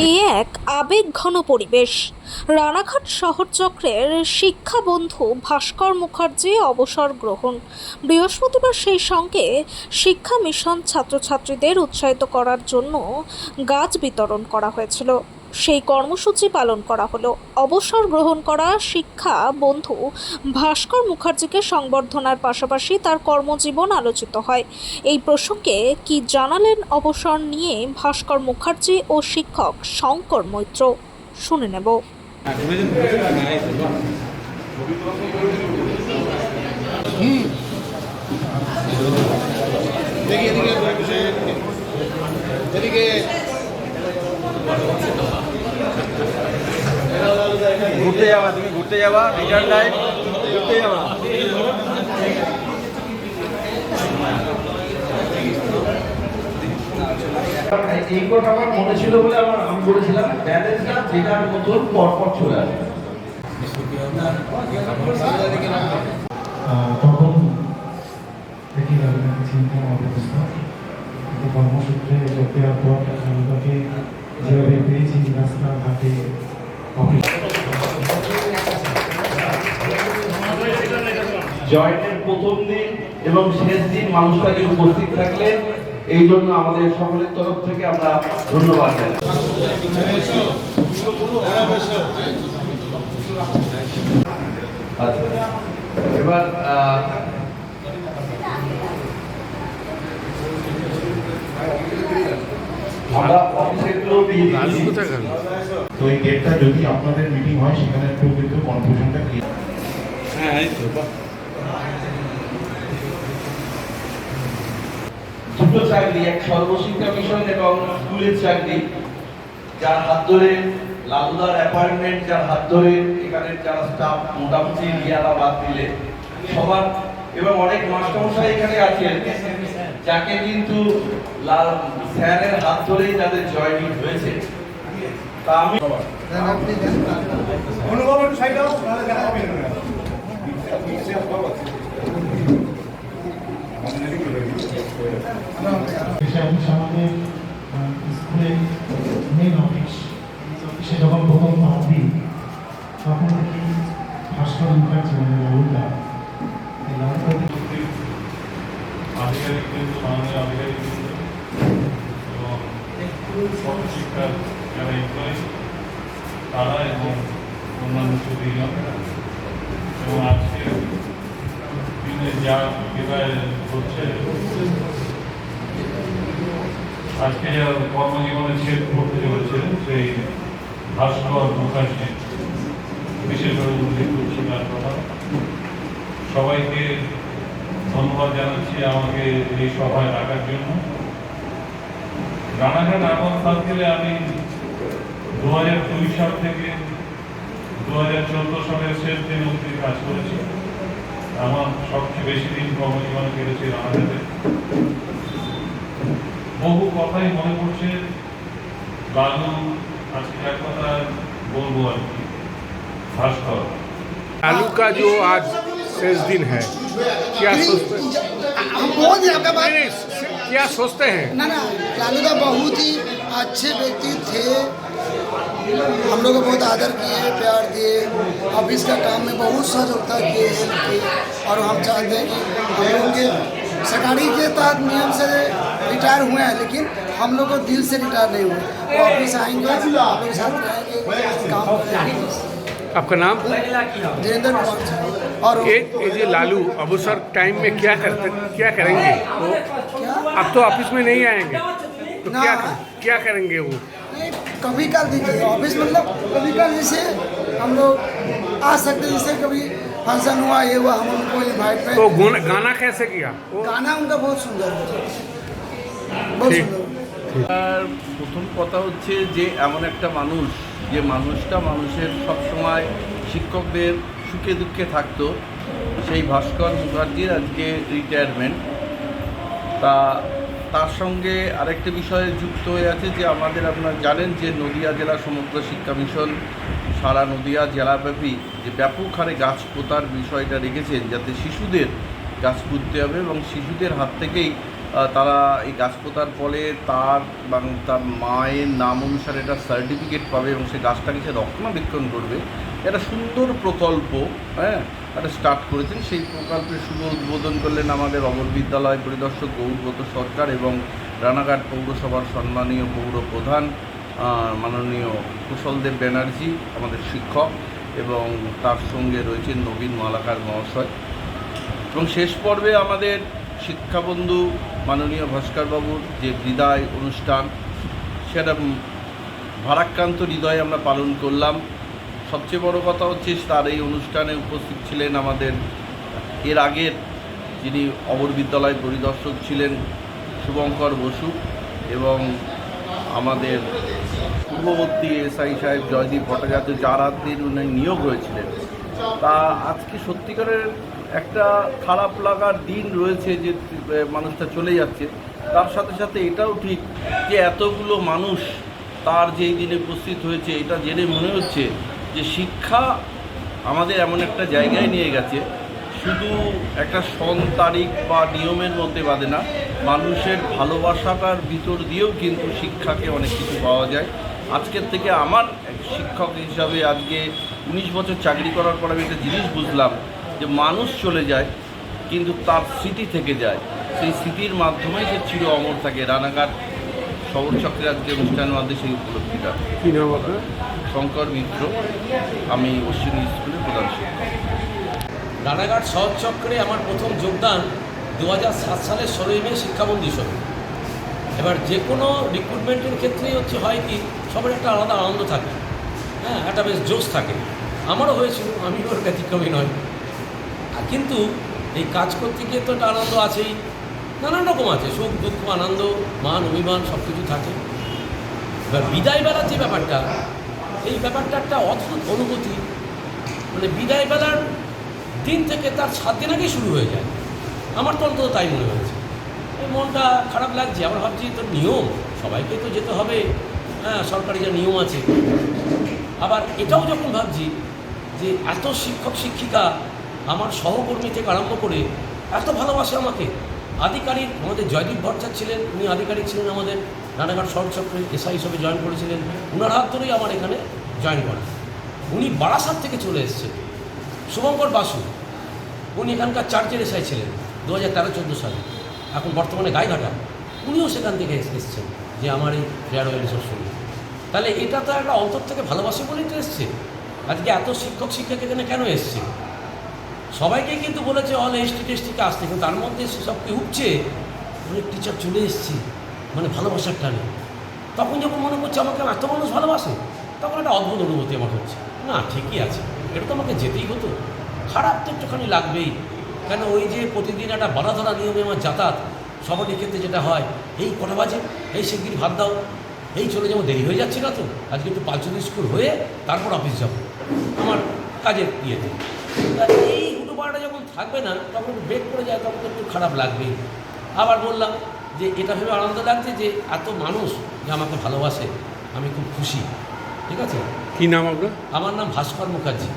এ এক আবেগঘন পরিবেশ। রানাঘাট শহর চক্রের শিক্ষা বন্ধু ভাস্কর মুখার্জি অবসর গ্রহণ। বৃহস্পতিবার সেই সঙ্গে শিক্ষা মিশন ছাত্রছাত্রীদের উৎসাহিত করার জন্য গাছ বিতরণ করা হয়েছিল। সেই কর্মসূচি পালন করা হলো। অবসর গ্রহণ করা শিক্ষা বন্ধু ভাস্কর মুখার্জিকে সংবর্ধনার পাশাপাশি তার কর্মজীবন আলোচিত হয়। এই প্রসঙ্গে কি জানালেন অবসর নিয়ে ভাস্কর মুখার্জি ও শিক্ষক শঙ্কর মৈত্র, শুনে নেব। ঘুরতে যাবা, তুমি ঘুরতে যাবা, রিটার্ন লাইফ ঘুরতে যাবা। এই কোট আমার মনে ছিল বলে আমি বলেছিলাম ব্যালেন্সটা যেটার মতন পরপর চলে আসে। তখন দেখি চিন্তার অবস্থা কর্মসূত্রে যোগ দেওয়ার পর তাকে যেভাবে পেয়েছি রাস্তাঘাটে অফিস জয়েন্টের প্রথম দিন এবং শেষ দিন মানুষটাকে উপস্থিত থাকলেন, এই জন্য আমাদের সকলের তরফ থেকে আমরা ধন্যবাদ জানাই। এবার আমরা অফিসেগুলো তো এই ডেটটা যদি আপনাদের মিটিং হয় সেখানে একটু কিন্তু কনফিউশনটা ক্লিয়ার। দুটো চাকরি, এক সর্বশিক্ষা মিশন এবং স্কুলের চাকরি, যার হাত ধরে লালুদার অ্যাপয়েন্টমেন্ট, যার হাত ধরে এখানের যারা স্টাফ মোটামুটি রিয়ালা বাদ দিলে সবার, এবং অনেক মাস্টারমশাই এখানে আছেন যাকে কিন্তু স্যারের হাত ধরেই তাদের জয়নিং হয়েছে। তা আমি অনুভব একটু সাইড দাও, তাহলে দেখা হবে না। আমাদের স্কুলের মেন অফিস, অফিসে যখন প্রথম পা দিই তখন দেখি ভাস্কর মুখার্জি মানে লালুদা, এই লালুদা আধিকারিক কিন্তু মাননীয় আধিকারিক এবং শিক্ষার যারা এমপ্লয়ি তারা এবং অন্যান্য সুদীজন এবং আজকে দিনে যা বিদায় হচ্ছে, আজকে যা কর্মজীবনে ছেদ করতে চলেছে সেই ভাস্কর মুখার্জি বিশেষভাবে উল্লেখ করছি তার কথা। সবাইকে ধন্যবাদ জানাচ্ছি আমাকে এই সভায় রাখার জন্য। রানাঘাট আর্বান সার্কেলে আমি 2002 সাল থেকে 2014 সালের শেষ দিন অবধি কাজ করেছি। আমার সবচেয়ে বেশি দিন কর্মজীবনে কেটেছে রানাঘাটে। বহু কথাই মনে পড়ছে। লালু, আজকে এক কথা বলবো আর কি, ভাস্কর लालू का जो आज शेष दिन है, क्या सोचते हैं? क्या सोचते हैं? ना लालू का बहुत ही अच्छे व्यक्ति थे, हम लोग को बहुत आदर किए, प्यार दिए, ऑफिस का काम में बहुत सहयोगिता किए, हेल्प की। और हम चाहते हैं कि हम लोग के सरकारी के तहत नियम से रिटायर हुए हैं, लेकिन हम लोग को दिल से रिटायर नहीं हुए। वो ऑफिस आएंगे, हम लोग के साथ रहेंगे, काम करेंगे। आपका नाम? जयेंद्र कुमार। और ये जो लालू अवसर टाइम में क्या करेंगे? अब तो ऑफिस में नहीं आएंगे तो क्या करेंगे वो? नहीं, कभी कल दीजिए ऑफिस, मतलब कभी कल जैसे हम लोग आ सकते, जैसे कभी फंक्शन हुआ, ये हुआ, हम उनको इनवाइट पे। तो गाना कैसे किया? गाना उनका बहुत सुंदर है, बहुत ठीक। सुंदर। আর প্রথম কথা হচ্ছে যে এমন একটা মানুষ, যে মানুষটা মানুষের সবসময় শিক্ষকদের সুখে দুঃখে থাকতো, সেই ভাস্কর মুখার্জির আজকে রিটায়ারমেন্ট। তার সঙ্গে আরেকটা বিষয়ে যুক্ত হয়ে আছে যে আপনারা জানেন যে নদিয়া জেলা সমগ্র শিক্ষা মিশন সারা নদিয়া জেলাব্যাপী যে ব্যাপক হারে গাছ পোতার বিষয়টা রেখেছেন, যাতে শিশুদের গাছ পুঁততে হবে এবং শিশুদের হাত থেকেই তারা এই গাছ পোতার ফলে তার এবং তার মায়ের নাম অনুসারে একটা সার্টিফিকেট পাবে এবং সে গাছটাকে সে রক্ষণাবেক্ষণ করবে। একটা সুন্দর প্রকল্প একটা স্টার্ট করেছেন। সেই প্রকল্পের শুভ উদ্বোধন করলেন আমাদের অমর বিদ্যালয় পরিদর্শক গৌরব্রত সরকার এবং রানাঘাট পৌরসভার সম্মানীয় পৌর প্রধান মাননীয় কুশলদেব ব্যানার্জি আমাদের শিক্ষক, এবং তার সঙ্গে রয়েছেন নবীন মালাকার মহাশয়। এবং শেষ পর্বে আমাদের শিক্ষাবন্ধু মাননীয় ভাস্করবাবুর যে বিদায় অনুষ্ঠান, সেটা ভারাক্রান্ত হৃদয়ে আমরা পালন করলাম। সবচেয়ে বড় কথা হচ্ছে তার এই অনুষ্ঠানে উপস্থিত ছিলেন আমাদের এর আগের যিনি অমর বিদ্যালয় পরিদর্শক ছিলেন শুভঙ্কর বসু, এবং আমাদের পূর্ববর্তী এসআই সাহেব জয়দীপ ভট্টাচার্য, যার হাতে উনি নিয়োগ হয়েছিলেন। তা আজকে সত্যিকারের একটা খারাপ লাগার দিন রয়েছে যে মানুষটা চলে যাচ্ছে। তার সাথে সাথে এটাও ঠিক যে এতগুলো মানুষ তার যেই দিনে উপস্থিত হয়েছে, এটা জেনে মনে হচ্ছে যে শিক্ষা আমাদের এমন একটা জায়গায় নিয়ে গেছে, শুধু একটা সন তারিখ বা নিয়মের মধ্যে বাঁধে না, মানুষের ভালোবাসাটার ভিতর দিয়েও কিন্তু শিক্ষাকে অনেক কিছু পাওয়া যায়। আজকের থেকে আমার শিক্ষক হিসাবে আজকে 19 বছর চাকরি করার পর আমি একটা জিনিস বুঝলাম যে মানুষ চলে যায় কিন্তু তার স্মৃতি থেকে যায়, সেই স্মৃতির মাধ্যমেই সে চির অমর থাকে। রানাঘাট শহর চক্রের আজকে অনুষ্ঠানের মধ্যে সেই উপলব্ধিটা। কী নাম আপনার? শঙ্কর মিত্র, আমি অশ্বিনী স্কুলের প্রধান শিক্ষক। রানাঘাট শহর চক্রে আমার প্রথম যোগদান 2007 সালের 16ই মে শিক্ষাবন্ধু হিসেবে। এবার যে কোনো রিক্রুটমেন্টের ক্ষেত্রেই হয় কি, সবার একটা আলাদা আনন্দ থাকে, একটা বেশ জোশ থাকে। আমারও হয়েছিল, আমি ওর ব্যতিক্রমী নয়। কিন্তু এই কাজ করতে গিয়ে তো একটা আনন্দ আছেই, নানান রকম আছে, সুখ দুঃখ আনন্দ মান অভিমান সব কিছু থাকে। এবার বিদায় বেলার যে ব্যাপারটা, এই ব্যাপারটা একটা অদ্ভুত অনুভূতি। মানে বিদায় বেলার দিন থেকে তার 7 দিন আগেই শুরু হয়ে যায়। আমার তো অন্তত তাই মনে হয়েছে। এই মনটা খারাপ লাগছে। আবার ভাবছি তো নিয়ম, সবাইকে তো যেতে হবে, সরকারি যে নিয়ম আছে। আবার এটাও যখন ভাবছি যে এত শিক্ষক শিক্ষিকা, আমার সহকর্মী থেকে আরম্ভ করে এত ভালোবাসে আমাকে। আধিকারিক আমাদের জয়দীপ ভট্টাচার্য ছিলেন, উনি আধিকারিক ছিলেন আমাদের রানাঘাট শহর চক্রে, এসআই হিসেবে জয়েন করেছিলেন। ওনার হাত ধরেই আমার এখানে জয়েন করেন। উনি বারাসাত থেকে চলে এসেছেন। শুভঙ্কর বাসু, উনি এখানকার চার্চের এসআই ছিলেন 2013-14 সালে, এখন বর্তমানে গাইঘাটা। উনিও সেখান থেকে এসেছেন যে আমার এই ফেয়ারওয়েল এসব শুনে। তাহলে এটা তো একটা অন্তর থেকে ভালোবাসে বলেই তো এসছে। আজকে এত শিক্ষক শিক্ষক এখানে কেন এসছে? সবাইকে কিন্তু বলেছে অল এসটি টেস্টিকে আসতে, কিন্তু তার মধ্যে সেসবকে উঠছে অনেক টিচার চলে এসছে, মানে ভালোবাসার টানে। তখন যখন মনে করছে আমাকে এত মানুষ ভালোবাসে, তখন একটা অদ্ভুত অনুভূতি আমার হচ্ছে, না ঠিকই আছে, এটা তো আমাকে যেতেই হতো। খারাপ তো একটুখানি লাগবেই, কেন ওই যে প্রতিদিন একটা বাধা ধরা নিয়মে আমার যাতায়াত, সবারই ক্ষেত্রে যেটা হয়, এই কটা বাজে, এই শিগগির ভাত দাও, এই চলে যাবো, দেরি হয়ে যাচ্ছে না তো, আজকে একটু পাঁচজনের স্কুল হয়ে তারপর অফিস যাবো আমার কাজের ইয়েতে। এই হুটোপাড়াটা যখন থাকবে না, তখন ব্রেক করে যায়, তখন একটু খারাপ লাগবেই। আবার বললাম যে এটা ভেবে আনন্দ লাগছে যে এত মানুষ যে আমাকে ভালোবাসে, আমি খুব খুশি। ঠিক আছে। কী নাম আপনার? আমার নাম ভাস্কর মুখার্জি।